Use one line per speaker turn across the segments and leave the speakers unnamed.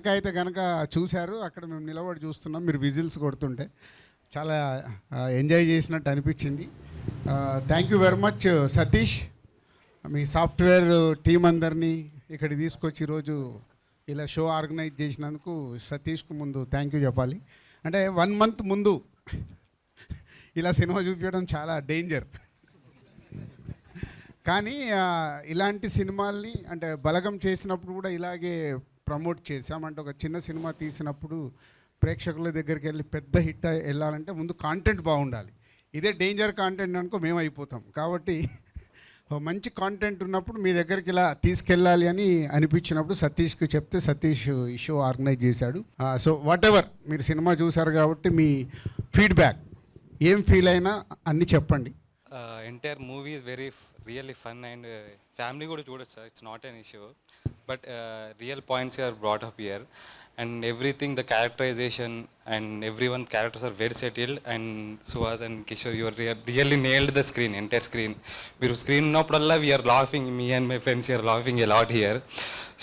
వెనక అయితే కనుక చూశారు, అక్కడ మేము నిలబడి చూస్తున్నాం, మీరు విజిల్స్ కొడుతుంటే చాలా ఎంజాయ్ చేసినట్టు అనిపించింది. Thank you very much Satish, me software team అందరినీ ఇక్కడికి తీసుకొచ్చి ఈరోజు ఇలా షో ఆర్గనైజ్ చేసినందుకు సతీష్కు ముందు థ్యాంక్ యూ చెప్పాలి. అంటే 1 month ముందు ఇలా సినిమా చూపించడం చాలా డేంజర్. కానీ ఇలాంటి సినిమాల్ని అంటే బలగం చేసినప్పుడు కూడా ఇలాగే ప్రమోట్ చేసామంటే ఒక చిన్న సినిమా తీసినప్పుడు ప్రేక్షకుల దగ్గరికి వెళ్ళి పెద్ద హిట్ వెళ్ళాలంటే ముందు కాంటెంట్ బాగుండాలి. ఇదే డేంజర్ కాంటెంట్ అనుకో మేము అయిపోతాం. కాబట్టి మంచి కాంటెంట్ ఉన్నప్పుడు మీ దగ్గరికి ఇలా తీసుకెళ్ళాలి అని అనిపించినప్పుడు సతీష్కి చెప్తే సతీష్ ఈ షో ఆర్గనైజ్ చేశాడు. సో వాట్ ఎవర్ మీరు సినిమా చూశారు కాబట్టి మీ ఫీడ్బ్యాక్ ఏం ఫీల్ అయినా అన్నీ చెప్పండి.
Entire movie is very really fun and family కూడా చూడొచ్చు sir, it's not an issue. But real points are brought up here and everything, the characterization and everyone characters are very settled, and Suhas and Kishore, you really nailed the screen, entire screen. మీరు screen ఉన్నప్పుడల్లా we're laughing, me and my friends are laughing a lot here.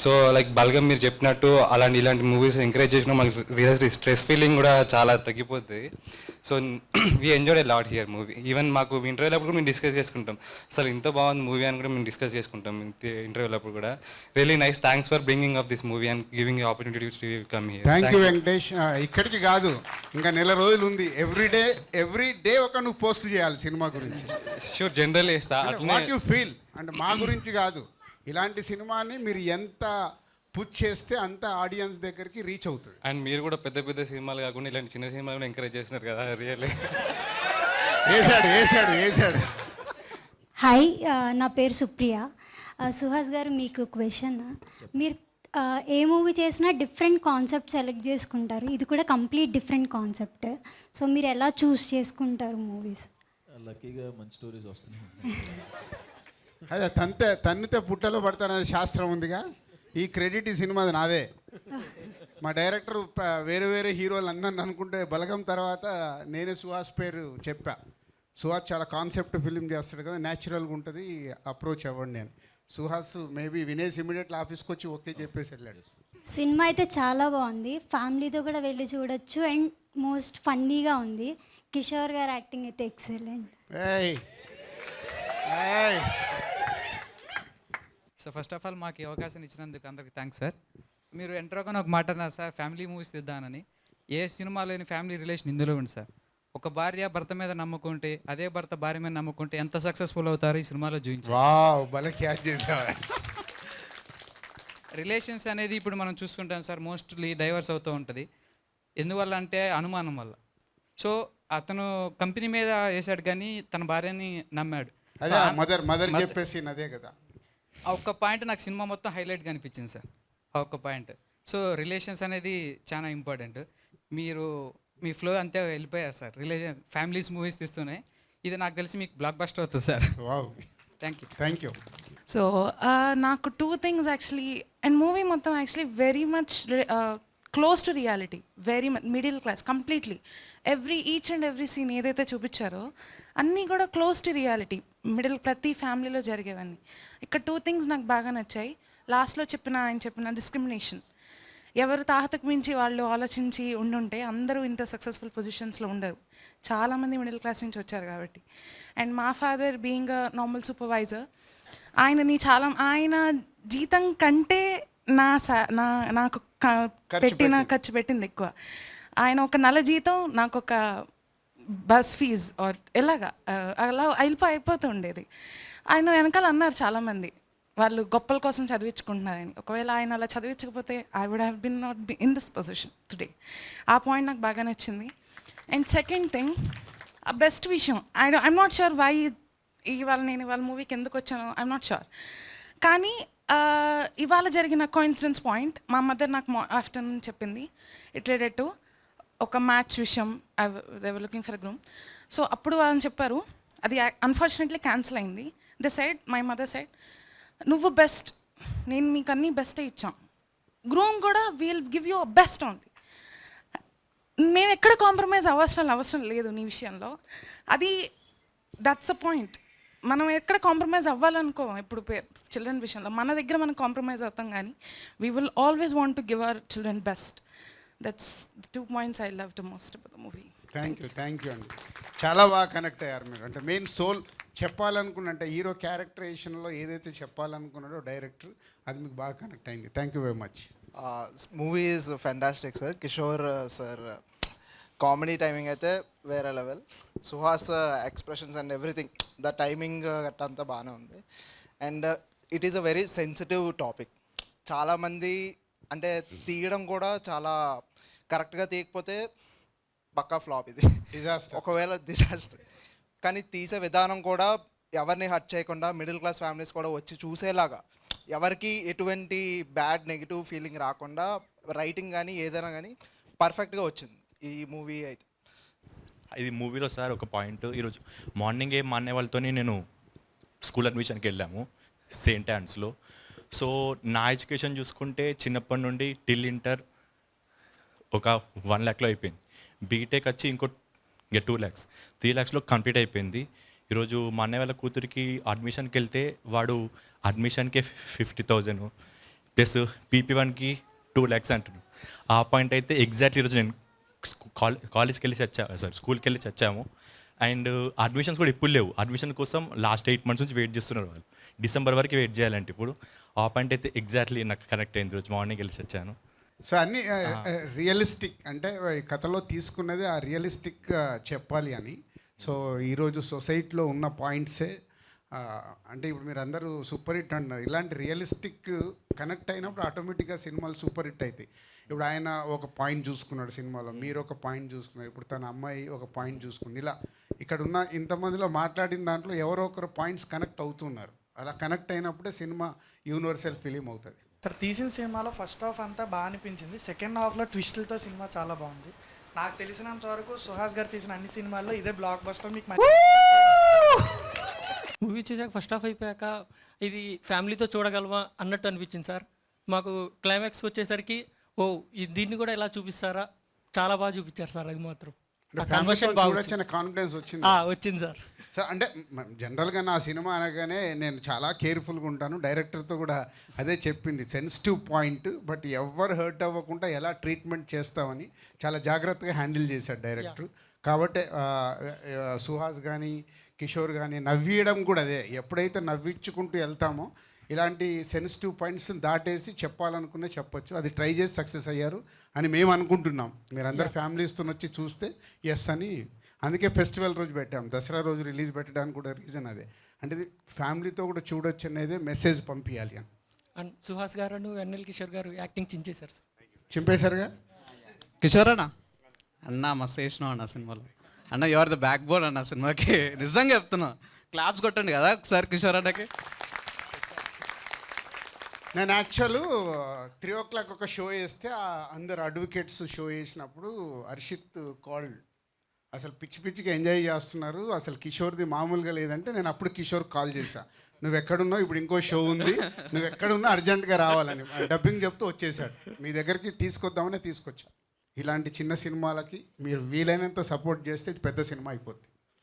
So like Balagam మీరు చెప్పినట్టు ఇలాంటి movies encourage చేసిన మనకి real stress feeling కూడా చాలా తగ్గిపోతుంది. So we enjoyed a lot here movie. Even మాకు ఇంటర్వ్యూలో అప్పుడు మేము డిస్కస్ చేసుకుంటాం, అసలు ఇంత బాగుంది మూవీ అని కూడా మేము డిస్కస్ చేసుకుంటాం ఇంటర్వ్యూలో అప్పుడు కూడా. Really nice, thanks for bringing of this movie and giving opportunity to come here.
Thank you Venkatesh. ఇక్కడికి కాదు, ఇంకా నెల రోజులు ఉంది. ఎవ్రీ డే ఒక నువ్వు పోస్ట్ చేయాలి సినిమా గురించి.
షూర్, జనరల్ వేస్తా.
వాట్ యు ఫీల్ అంటే మా గురించి కాదు, ఇలాంటి సినిమాని మీరు ఎంత పుష్ చేస్తే అంత ఆడియన్స్ దగ్గరికి రీచ్ అవుతుంది.
అండ్ మీరు కూడా పెద్ద పెద్ద సినిమాలు కాకుండా ఇలాంటి చిన్న సినిమాలు కూడా ఎంకరేజ్ చేస్తున్నారు కదా, రియల్లీ.
వేసాడు.
హాయ్, నా పేరు సుప్రియ. సుహాస్ గారు, మీకు క్వశ్చన్. మీరు ఏ మూవీ చేసినా డిఫరెంట్ కాన్సెప్ట్ సెలెక్ట్ చేసుకుంటారు, ఇది కూడా కంప్లీట్ డిఫరెంట్ కాన్సెప్ట్. సో మీరు ఎలా చూస్ చేసుకుంటారు మూవీస్?
లక్కీగా మంచి స్టోరీస్ వస్తున్నాయి.
అదే తన్నితే పుట్టలో పడతారనే శాస్త్రం ఉందిగా, ఈ క్రెడిట్ ఈ సినిమా నాదే. మా డైరెక్టర్ వేరే హీరోలు అందరిని అనుకుంటే బలగం తర్వాత నేనే సుహాస్ పేరు చెప్పా. సుహాస్ చాలా కాన్సెప్ట్ ఫిలిం చేస్తాడు కదా, న్యాచురల్గా ఉంటుంది, అప్రోచ్ అవ్వండి అని. సుహాస్ మేబీ వినేసి ఇమీడియట్లీ ఆఫీస్కి వచ్చి ఓకే చెప్పేసి వెళ్ళాడు.
సినిమా అయితే చాలా బాగుంది, ఫ్యామిలీతో కూడా వెళ్ళి చూడొచ్చు అండ్ మోస్ట్ ఫన్నీగా ఉంది. కిషోర్ గారు యాక్టింగ్ అయితే excellent.
So first of all మాకు ఈ అవకాశం ఇచ్చినందుకు అందరికి థ్యాంక్స్ సార్. మీరు ఎంట్రోగానే ఒక మాట అన్నారు సార్, ఫ్యామిలీ మూవీస్ తీద్దానని. ఏ సినిమాలో లేని ఫ్యామిలీ రిలేషన్ ఇందులో ఉంది సార్. ఒక భార్య భర్త మీద నమ్ముకుంటే, అదే భర్త భార్య మీద నమ్ముకుంటే ఎంత సక్సెస్ఫుల్ అవుతారో ఈ సినిమాలో చూపించారు. రిలేషన్స్ అనేది ఇప్పుడు మనం చూసుకుంటాం సార్, మోస్ట్లీ డైవర్స్ అవుతూ ఉంటుంది. ఎందువల్ల అంటే అనుమానం వల్ల. సో అతను కంపెనీ మీద వేసాడు కానీ తన భార్యని నమ్మాడు.
మదర్ చెప్పేసి అదే కదా.
ఆ ఒక్క పాయింట్ నాకు సినిమా మొత్తం హైలైట్గా అనిపించింది సార్, ఆ ఒక్క పాయింట్. సో రిలేషన్స్ అనేది చాలా ఇంపార్టెంట్. మీరు మీ ఫ్లో అంతే వెళ్ళిపోయారు సార్. ఫ్యామిలీస్ మూవీస్ తీస్తున్నాయి, ఇది నాకు తెలిసి మీకు బ్లాక్ బస్టర్ అవుతుంది సార్.
Thank you.
సో నాకు 2 things యాక్చువల్లీ, అండ్ మూవీ మొత్తం actually very much close to reality, very much middle class completely. Each and every scene ఏదైతే చూపించారో అన్నీ కూడా క్లోజ్ టు రియాలిటీ, ప్రతి ఫ్యామిలీలో జరిగేవన్నీ. ఇక్కడ 2 things నాకు బాగా నచ్చాయి. లాస్ట్లో ఆయన చెప్పిన డిస్క్రిమినేషన్, ఎవరు తాహతకు మించి వాళ్ళు ఆలోచించి ఉండుంటే అందరూ ఇంత సక్సెస్ఫుల్ పొజిషన్స్లో ఉండరు. చాలామంది మిడిల్ క్లాస్ నుంచి వచ్చారు కాబట్టి. అండ్ మా father being a normal supervisor, ఆయన జీతం కంటే నాకు ఖర్చు పెట్టింది ఎక్కువ. ఆయన ఒక నెల జీతం నాకు ఒక బస్ ఫీజ్ ఆర్ అలా అయిపోతూ ఉండేది. ఆయన వెనకాల అన్నారు చాలామంది, వాళ్ళు గొప్పల కోసం చదివించుకుంటున్నారని. ఒకవేళ ఆయన అలా చదివించకపోతే I would have been not be in this position today. ఆ పాయింట్ నాకు బాగా నచ్చింది. అండ్ సెకండ్ థింగ్, ఆ బెస్ట్ విషయం, ఐఎమ్ నాట్ షూర్ వై నేను ఇవాళ మూవీకి ఎందుకు వచ్చాను, ఐఎమ్ నాట్ షూర్. కానీ ఇవాళ జరిగిన కోఇన్సిడెన్స్ పాయింట్ మా మదర్ నాకు ఆఫ్టర్నూన్ చెప్పింది. ఇట్ రిలేటెడ్ టు ఒక మ్యాచ్ విషయం, they were looking for a groom. So అప్పుడు వాళ్ళని చెప్పారు, అది అన్ఫార్చునేట్లీ క్యాన్సిల్ అయింది. మై మదర్ సైడ్, నువ్వు బెస్ట్, నేను మీకు అన్నీ బెస్టే ఇచ్చాం, గ్రూమ్ కూడా we'll give you best only. మేము ఎక్కడ కాంప్రమైజ్ అవసరం లేదు నీ విషయంలో. That's the point. మనం ఎక్కడ కాంప్రమైజ్ అవ్వాలనుకో ఇప్పుడు చిల్డ్రన్ విషయంలో మన దగ్గర మనం కాంప్రమైజ్ అవుతాం కానీ we will always want to give our children best. That's the 2 points I love the most about the movie.
Thank you అండి. చాలా బాగా కనెక్ట్ అయ్యారు మీరు. అంటే మెయిన్ సోల్ చెప్పాలనుకున్న అంటే హీరో క్యారెక్టరేషన్లో ఏదైతే చెప్పాలనుకున్నాడో డైరెక్టర్ అది మీకు బాగా కనెక్ట్ అయింది. Thank you very much.
Movie is fantastic sir. Kishore sir comedy timing అయితే వేరే level. Suhas expressions and everything the timing గట్ట అంతా బాగానే ఉంది. And it is a very sensitive topic. చాలామంది అంటే తీయడం కూడా చాలా కరెక్ట్గా తీయకపోతే పక్కా ఫ్లాప్ ఇది,
డిజాస్టర్.
ఒకవేళ డిజాస్టర్. కానీ తీసే విధానం కూడా ఎవరిని హర్ట్ చేయకుండా మిడిల్ క్లాస్ ఫ్యామిలీస్ కూడా వచ్చి చూసేలాగా, ఎవరికి ఎటువంటి బ్యాడ్ నెగిటివ్ ఫీలింగ్ రాకుండా రైటింగ్ కానీ ఏదైనా కానీ పర్ఫెక్ట్గా వచ్చింది ఈ మూవీ అయితే.
ఇది మూవీలో సార్ ఒక పాయింట్, ఈరోజు మార్నింగే మా అన్నయ్య వాళ్ళతో నేను స్కూల్ అడ్మిషన్కి వెళ్ళాము సెయింట్ యాన్స్లో. సో నా ఎడ్యుకేషన్ చూసుకుంటే చిన్నప్పటి నుండి టిల్ ఇంటర్ ఒక 1 lakhలో అయిపోయింది. బీటెక్ వచ్చి ఇంకో 2 lakhs, 3 lakhsలో కంప్లీట్ అయిపోయింది. ఈరోజు మా అన్నయ్య వాళ్ళ కూతురికి అడ్మిషన్కి వెళ్తే వాడు అడ్మిషన్కే 50,000 ప్లస్ PP1కి 2 lakhs అంటున్నాడు. ఆ పాయింట్ అయితే ఎగ్జాక్ట్లీ ఈరోజు నేను కాలేజ్కి వెళ్ళి స్కూల్కి వెళ్ళి చచ్చాము. అండ్ అడ్మిషన్స్ కూడా ఇప్పుడు లేవు. అడ్మిషన్ కోసం లాస్ట్ 8 months నుంచి వెయిట్ చేస్తున్నారు వాళ్ళు. డిసెంబర్ వరకు వెయిట్ చేయాలంటే ఇప్పుడు. ఆ పాయింట్ అయితే ఎగ్జాక్ట్లీ నాకు కనెక్ట్ అయింది. రోజు మార్నింగ్ వెళ్ళి వచ్చాను.
సో అన్నీ రియలిస్టిక్ అంటే ఈ కథలో తీసుకున్నది ఆ రియలిస్టిక్ చెప్పాలి అని. సో ఈరోజు సొసైటీలో ఉన్న పాయింట్సే అంటే ఇప్పుడు మీరు అందరూ సూపర్ హిట్ అంటున్నారు. ఇలాంటి రియలిస్టిక్ కనెక్ట్ అయినప్పుడు ఆటోమేటిక్గా సినిమాలు సూపర్ హిట్ అవుతాయి. ఇప్పుడు ఆయన ఒక పాయింట్ చూసుకున్నాడు సినిమాలో, మీరు ఒక పాయింట్ చూసుకున్నారు, ఇప్పుడు తన అమ్మాయి ఒక పాయింట్ చూసుకుంది. ఇలా ఇక్కడ ఉన్న ఇంతమందిలో మాట్లాడిన దాంట్లో ఎవరో ఒకరు పాయింట్స్ కనెక్ట్ అవుతున్నారు. అలా కనెక్ట్ అయినప్పుడే సినిమా యూనివర్సల్ ఫిలిం అవుతుంది.
సార్ తీసిన సినిమాలో ఫస్ట్ హాఫ్ అంతా బాగా అనిపించింది. సెకండ్ హాఫ్లో ట్విస్టులతో సినిమా చాలా బాగుంది. నాకు తెలిసినంత వరకు సుహాస్ గారు తీసిన అన్ని సినిమాల్లో ఇదే బ్లాక్ బస్టర్. మీకు
మూవీ చూసాక ఫస్ట్ హాఫ్ అయిపోయాక ఇది ఫ్యామిలీతో చూడగలమా అన్నట్టు అనిపించింది సార్. మాకు క్లైమాక్స్కి వచ్చేసరికి దీన్ని కూడా ఇలా చూపిస్తారా, చాలా బాగా చూపించారు సార్. అది మాత్రం కన్వర్షన్ బాగా
కాన్ఫిడెన్స్ వచ్చింది
వచ్చింది సార్.
సో అంటే జనరల్గా నా సినిమా అనగానే నేను చాలా కేర్ఫుల్గా ఉంటాను. డైరెక్టర్తో కూడా అదే చెప్పింది, సెన్సిటివ్ పాయింట్ బట్ ఎవరు హర్ట్ అవ్వకుండా ఎలా ట్రీట్మెంట్ చేస్తామని చాలా జాగ్రత్తగా హ్యాండిల్ చేశాడు డైరెక్టర్. కాబట్టి సుహాస్ కానీ కిషోర్ కానీ నవ్వియడం కూడా అదే. ఎప్పుడైతే నవ్వించుకుంటూ వెళ్తామో ఇలాంటి సెన్సిటివ్ పాయింట్స్ని దాటేసి చెప్పాలనుకునే చెప్పొచ్చు. అది ట్రై చేసి సక్సెస్ అయ్యారు అని మేము అనుకుంటున్నాం. మీరందరు ఫ్యామిలీస్తో వచ్చి చూస్తే ఎస్ అని. అందుకే ఫెస్టివల్ రోజు పెట్టాం, దసరా రోజు రిలీజ్ పెట్టడానికి కూడా రీజన్ అదే. అంటే ఇది ఫ్యామిలీతో కూడా చూడొచ్చు అనేది మెసేజ్ పంపించాలి అని.
అండ్ సుహాస్ గారు ఎన్ఎల్ కిషోర్ గారు యాక్టింగ్ చించేశారు సార్.
చింపేశారుగా
కిషోర్ అన్న మస్తు వేసినావు అన్న సినిమాలో. అన్న you are the backbone అన్న సినిమాకి. నిజంగా చెప్తున్నా, క్లాప్స్ కొట్టండి కదా ఒకసారి కిషోర్ అన్నకి.
నేను యాక్చువల్ 3 o'clock ఒక షో వేస్తే అందరు అడ్వకేట్స్ షో వేసినప్పుడు హర్షిత్ కాల్డ్, అసలు పిచ్చిగా ఎంజాయ్ చేస్తున్నారు, అసలు కిషోర్ది మామూలుగా లేదంటే నేను అప్పుడు కిషోర్ కాల్ చేశా, నువ్వు ఎక్కడున్నావు, ఇప్పుడు ఇంకో షో ఉంది, నువ్వు ఎక్కడున్నా అర్జెంటుగా రావాలని. డబ్బింగ్ చెప్తూ వచ్చేసాడు. మీ దగ్గరికి తీసుకొద్దామని తీసుకొచ్చా. ఇలాంటి చిన్న సినిమాలకి మీరు వీలైనంత సపోర్ట్ చేస్తే ఇది పెద్ద సినిమా అయిపోద్ది.